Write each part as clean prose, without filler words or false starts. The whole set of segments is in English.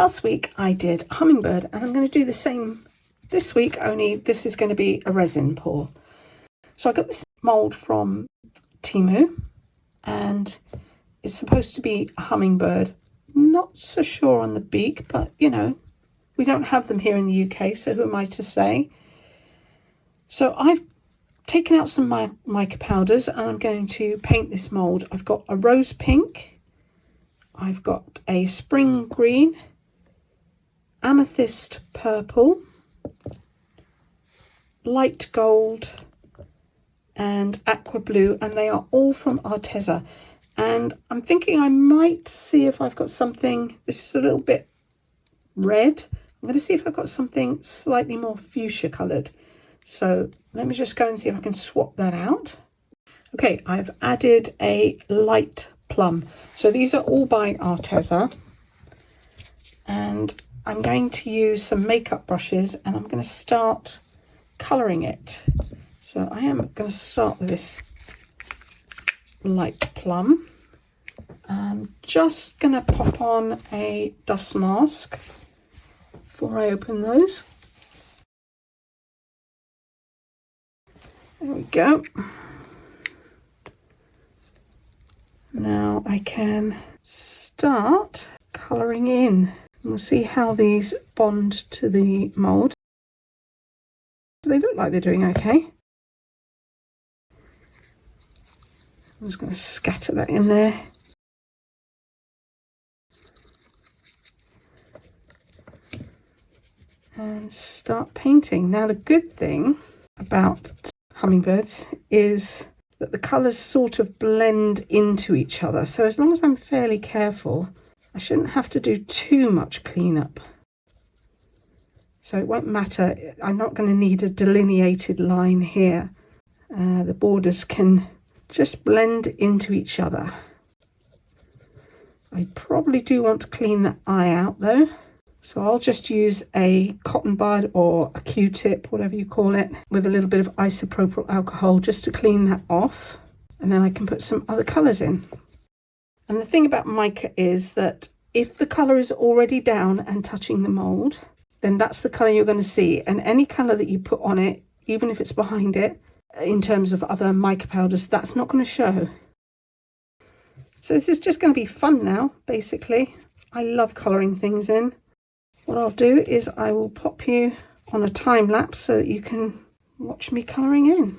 Last week I did a hummingbird, and I'm going to do the same this week, only this is going to be a resin pour. So I got this mould from Temu, and it's supposed to be a hummingbird. Not so sure on the beak, but you know, we don't have them here in the UK, so who am I to say? So I've taken out some mica powders, and I'm going to paint this mould. I've got a rose pink, I've got a spring green, amethyst purple, light gold and aqua blue, and they are all from Arteza. And I'm thinking I might see if I've got something, this is a little bit red, I'm going to see if I've got something slightly more fuchsia coloured. So let me just go and see if I can swap that out. Okay, I've added a light plum. So these are all by Arteza, and I'm going to use some makeup brushes, and I'm going to start colouring it. So I am going to start with this light plum. I'm just going to pop on a dust mask before I open those. There we go. Now I can start colouring in. We'll see how these bond to the mould. They look like they're doing okay. I'm just going to scatter that in there. And start painting. Now the good thing about hummingbirds is that the colours sort of blend into each other. So as long as I'm fairly careful, I shouldn't have to do too much cleanup. So it won't matter. I'm not going to need a delineated line here. The borders can just blend into each other. I probably do want to clean that eye out though. So I'll just use a cotton bud or a Q-tip, whatever you call it, with a little bit of isopropyl alcohol just to clean that off. And then I can put some other colours in. And the thing about mica is that if the colour is already down and touching the mould, then that's the colour you're going to see. And any colour that you put on it, even if it's behind it, in terms of other mica powders, that's not going to show. So this is just going to be fun now, basically. I love colouring things in. What I'll do is I will pop you on a time lapse so that you can watch me colouring in.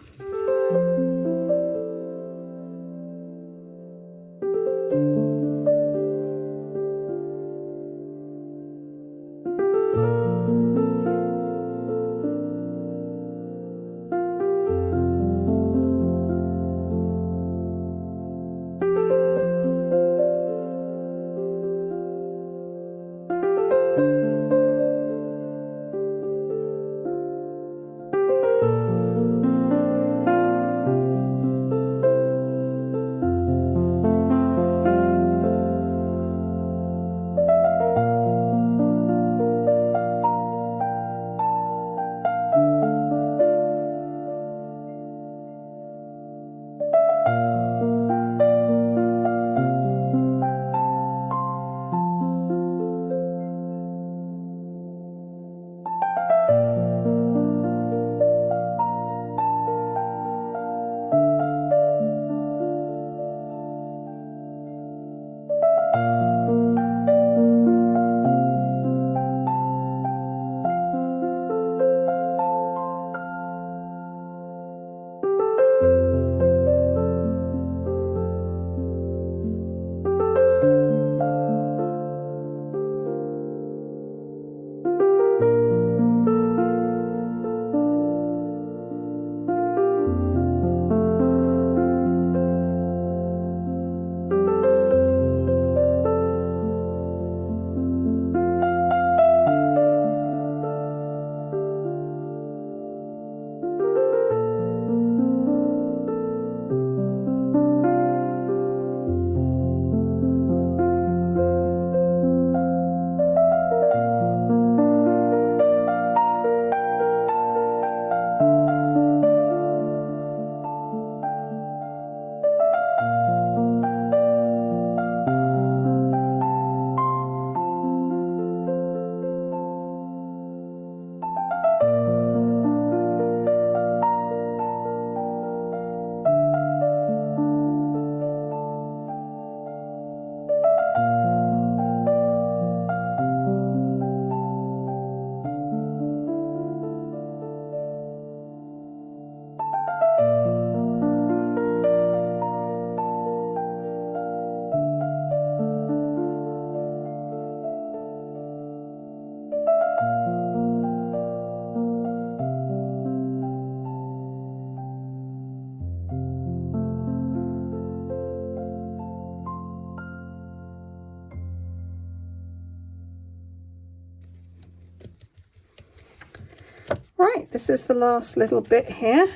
Right, this is the last little bit here.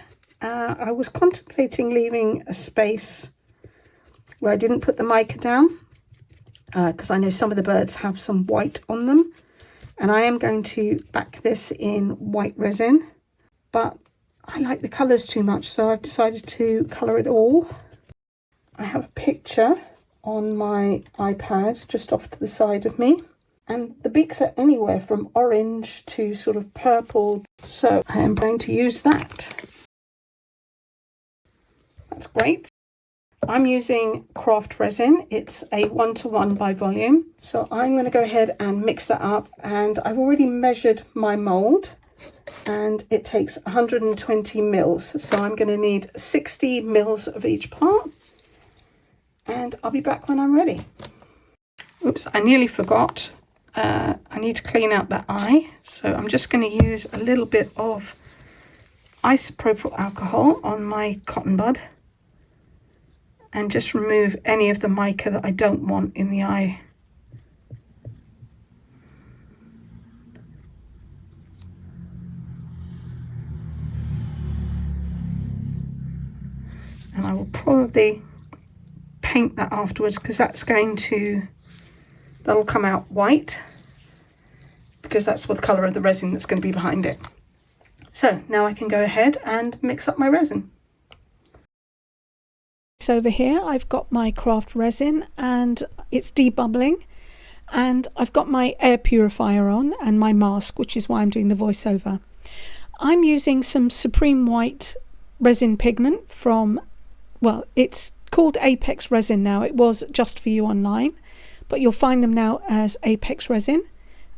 I was contemplating leaving a space where I didn't put the mica down because I know some of the birds have some white on them, and I am going to back this in white resin, but I like the colours too much, so I've decided to colour it all. I have a picture on my iPad just off to the side of me, and the beaks are anywhere from orange to sort of purple, so I am going to use that. That's great. I'm using craft resin. It's a 1:1 by volume, so I'm going to go ahead and mix that up, and I've already measured my mould and it takes 120 mils, so I'm going to need 60 mils of each part, and I'll be back when I'm ready. Oops, I nearly forgot. I need to clean out that eye, so I'm just going to use a little bit of isopropyl alcohol on my cotton bud and just remove any of the mica that I don't want in the eye. And I will probably paint that afterwards, because that'll come out white, because that's what the colour of the resin that's going to be behind it. So now I can go ahead and mix up my resin. So over here I've got my craft resin and it's debubbling, and I've got my air purifier on and my mask, which is why I'm doing the voiceover. I'm using some Supreme White resin pigment from, well, it's called Apex Resin now. It was Just For You online, but you'll find them now as Apex Resin.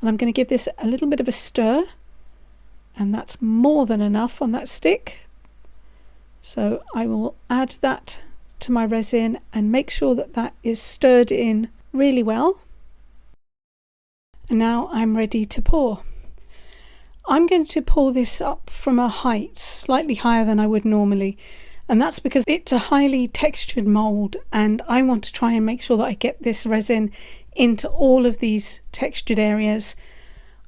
And I'm going to give this a little bit of a stir, and that's more than enough on that stick. So I will add that to my resin and make sure that that is stirred in really well. And now I'm ready to pour. I'm going to pour this up from a height slightly higher than I would normally, and that's because it's a highly textured mould, and I want to try and make sure that I get this resin into all of these textured areas.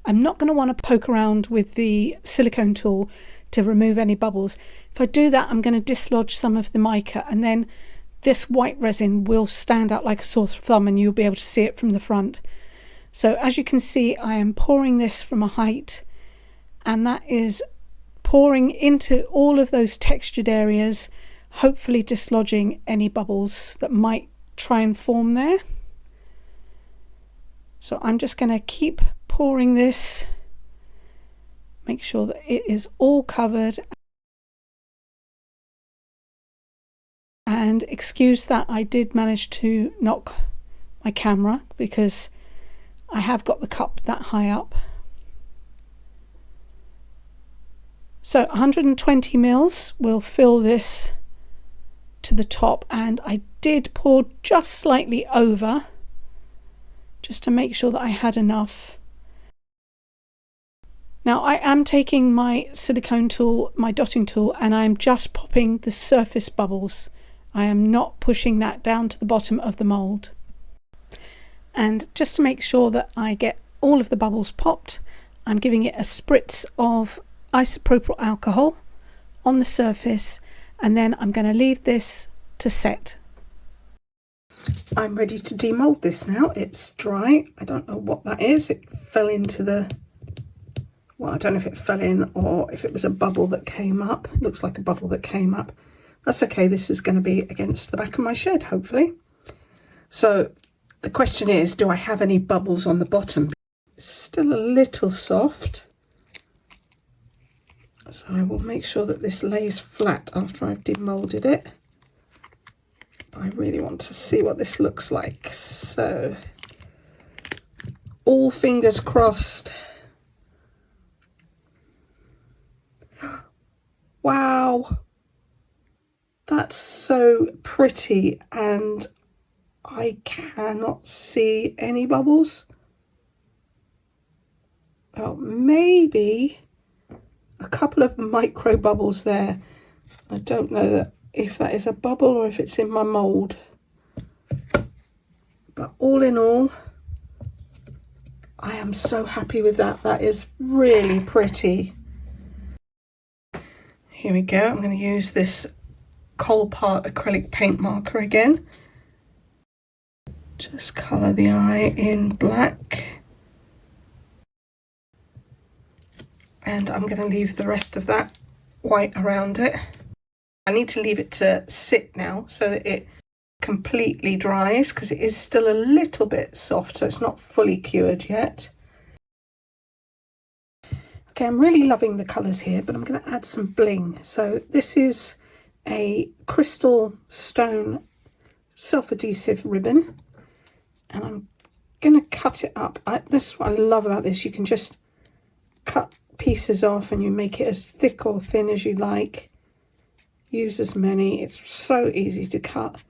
I'm not going to want to poke around with the silicone tool to remove any bubbles. If I do that, I'm going to dislodge some of the mica, and then this white resin will stand out like a sore thumb and you'll be able to see it from the front. So as you can see, I am pouring this from a height, and that is pouring into all of those textured areas, hopefully dislodging any bubbles that might try and form there. So I'm just going to keep pouring this, make sure that it is all covered. And excuse that I did manage to knock my camera because I have got the cup that high up. So 120 mils will fill this to the top, and I did pour just slightly over just to make sure that I had enough. Now I am taking my silicone tool, my dotting tool, and I'm just popping the surface bubbles. I am not pushing that down to the bottom of the mould. And just to make sure that I get all of the bubbles popped, I'm giving it a spritz of isopropyl alcohol on the surface, and then I'm going to leave this to set. I'm ready to demold this now. It's dry. I don't know what that is. It fell into the, well, I don't know if it fell in or if it was a bubble that came up. It looks like a bubble that came up. That's okay. This is going to be against the back of my shed, hopefully. So the question is, do I have any bubbles on the bottom? It's still a little soft. So I will make sure that this lays flat after I've demolded it. I really want to see what this looks like. So all fingers crossed. Wow. That's so pretty, and I cannot see any bubbles. Oh, maybe a couple of micro bubbles there. I don't know if that is a bubble or if it's in my mould. But all in all, I am so happy with that. That is really pretty. Here we go. I'm going to use this Coal Part acrylic paint marker again. Just colour the eye in black. And I'm going to leave the rest of that white around it. I need to leave it to sit now so that it completely dries, because it is still a little bit soft, so it's not fully cured yet. Okay, I'm really loving the colours here, but I'm going to add some bling. So this is a crystal stone self-adhesive ribbon, and I'm going to cut it up. This is what I love about this. You can just cut pieces off and you make it as thick or thin as you like. Use as many. It's so easy to cut.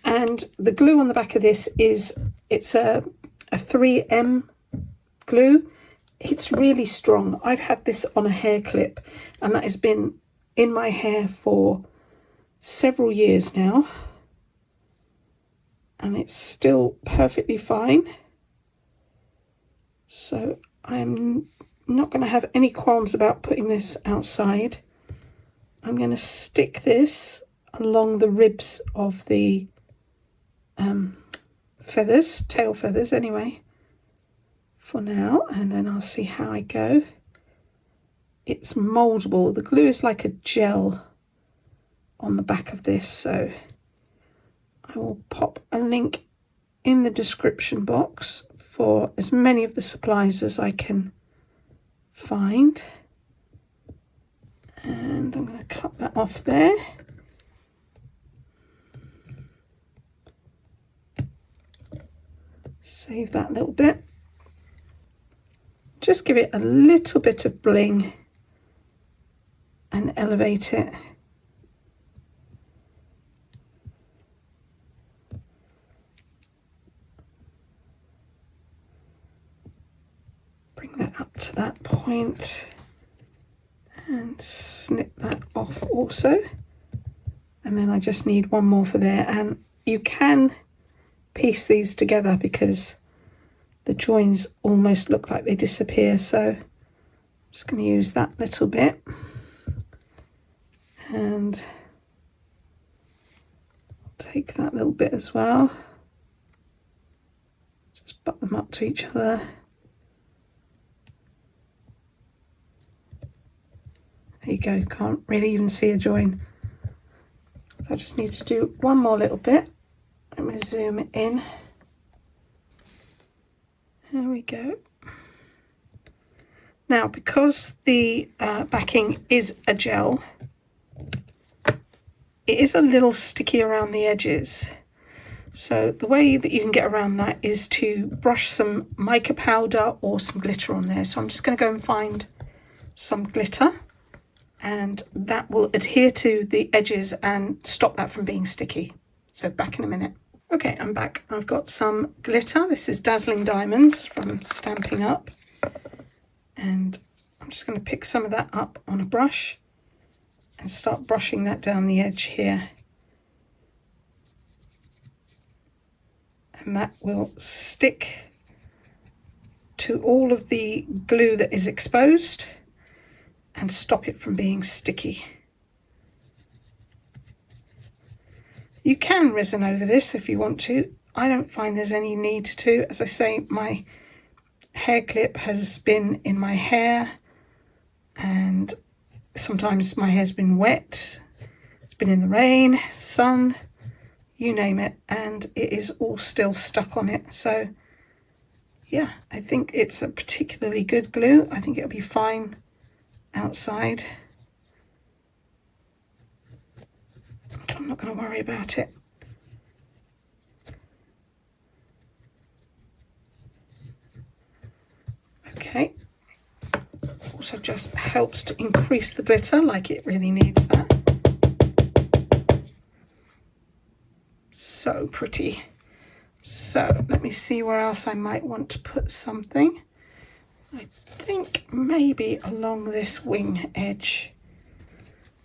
And the glue on the back of this it's a 3M glue. It's really strong. I've had this on a hair clip, and that has been in my hair for several years now, and it's still perfectly fine. So I'm not going to have any qualms about putting this outside. I'm going to stick this along the ribs of the feathers, tail feathers anyway, for now, and then I'll see how I go. It's mouldable. The glue is like a gel on the back of this, so I will pop a link in the description box for as many of the supplies as I can find. And I'm going to cut that off there. Save that little bit. Just give it a little bit of bling and elevate it. Bring that up to that point and snip that off also. And then I just need one more for there, and you can piece these together because the joins almost look like they disappear, so I'm just going to use that little bit and take that little bit as well. Just butt them up to each other. There you go, can't really even see a join. I just need to do one more little bit. Let me zoom it in. There we go. Now, because the backing is a gel, it is a little sticky around the edges. So the way that you can get around that is to brush some mica powder or some glitter on there. So I'm just going to go and find some glitter, and that will adhere to the edges and stop that from being sticky. So back in a minute. Okay, I'm back. I've got some glitter. This is Dazzling Diamonds from Stampin' Up. And I'm just going to pick some of that up on a brush and start brushing that down the edge here. And that will stick to all of the glue that is exposed and stop it from being sticky. You can resin over this if you want to. I don't find there's any need to. As I say, my hair clip has been in my hair, and sometimes my hair's been wet. It's been in the rain, sun, you name it, and it is all still stuck on it. So yeah, I think it's a particularly good glue. I think it'll be fine outside. I'm not going to worry about it. Okay. Also just helps to increase the glitter, like it really needs that. So pretty. So let me see where else I might want to put something. I think maybe along this wing edge.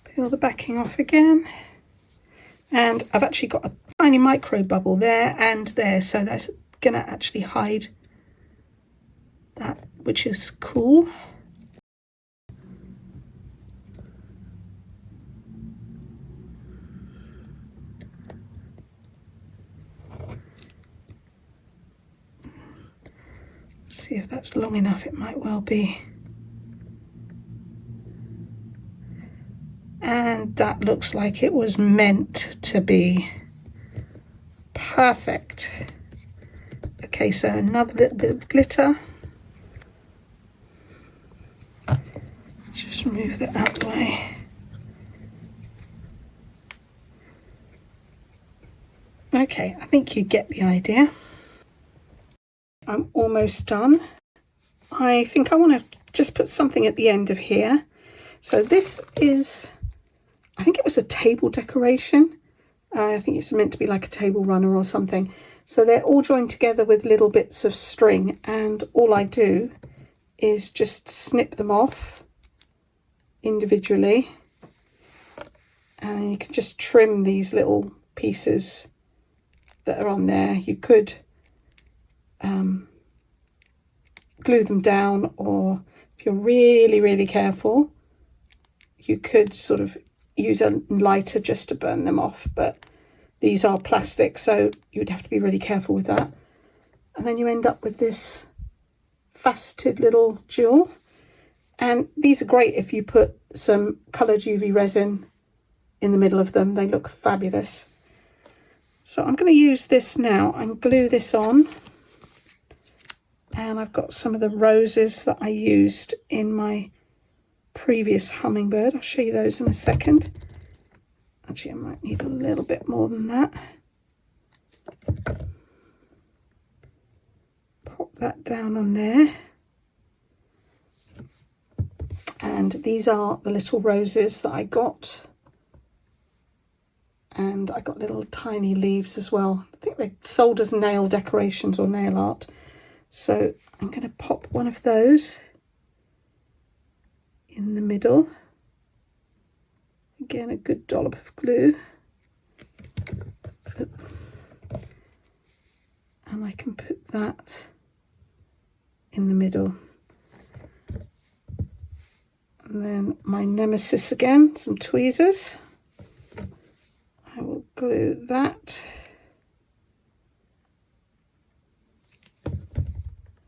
Peel the backing off again. And I've actually got a tiny micro bubble there and there, so that's going to actually hide that, which is cool. See if that's long enough. It might well be. And that looks like it was meant to be. Perfect. Okay, so another little bit of glitter. Just move that out of the way. Okay, I think you get the idea. I'm almost done. I think I want to just put something at the end of here. So this is, I think it was a table decoration. I think it's meant to be like a table runner or something. So they're all joined together with little bits of string, and all I do is just snip them off individually, and you can just trim these little pieces that are on there. You could glue them down, or if you're really careful, you could sort of use a lighter just to burn them off, but these are plastic, so you'd have to be really careful with that. And then you end up with this faceted little jewel, and these are great if you put some coloured UV resin in the middle of them. They look fabulous. So I'm going to use this now and glue this on, and I've got some of the roses that I used in my previous hummingbird. I'll show you those in a second. Actually, I might need a little bit more than that. Pop that down on there. And these are the little roses that I got. And I got little tiny leaves as well. I think they're sold as nail decorations or nail art. So I'm going to pop one of those in the middle. Again, a good dollop of glue. And I can put that in the middle. And then my nemesis again, some tweezers. I will glue that.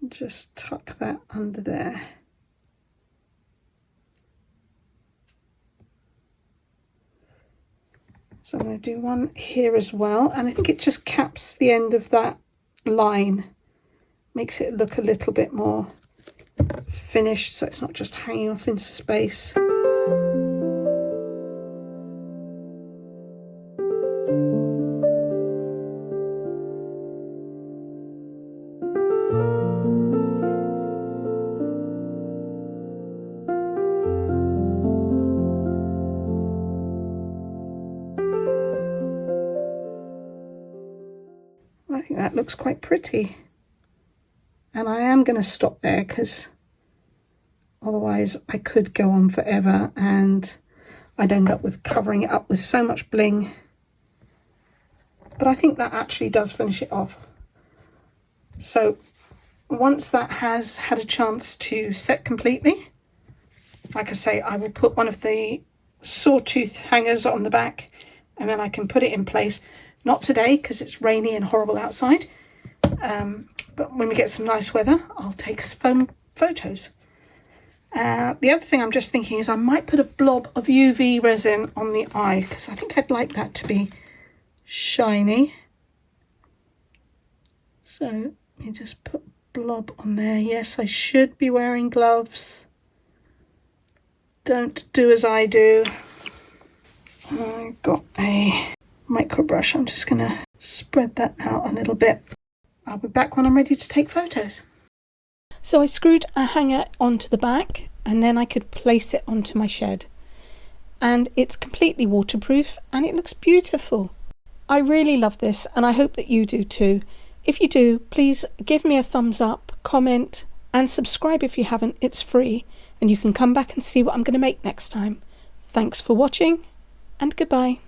Just tuck that under there. So I'm going to do one here as well, and I think it just caps the end of that line, makes it look a little bit more finished, so it's not just hanging off into space. I think that looks quite pretty, and I am going to stop there because otherwise I could go on forever and I'd end up with covering it up with so much bling. But I think that actually does finish it off. So once that has had a chance to set completely, like I say, I will put one of the Sawtooth hangers on the back, and then I can put it in place. Not today because it's rainy and horrible outside, but when we get some nice weather, I'll take some photos. The other thing I'm just thinking is I might put a blob of UV resin on the eye, because I think I'd like that to be shiny. So let me just put blob on there. Yes, I should be wearing gloves. Don't do as I do. I've got a micro brush. I'm just going to spread that out a little bit. I'll be back when I'm ready to take photos. So I screwed a hanger onto the back, and then I could place it onto my shed. And it's completely waterproof and it looks beautiful. I really love this, and I hope that you do too. If you do, please give me a thumbs up, comment and subscribe if you haven't. It's free, and you can come back and see what I'm going to make next time. Thanks for watching, and goodbye.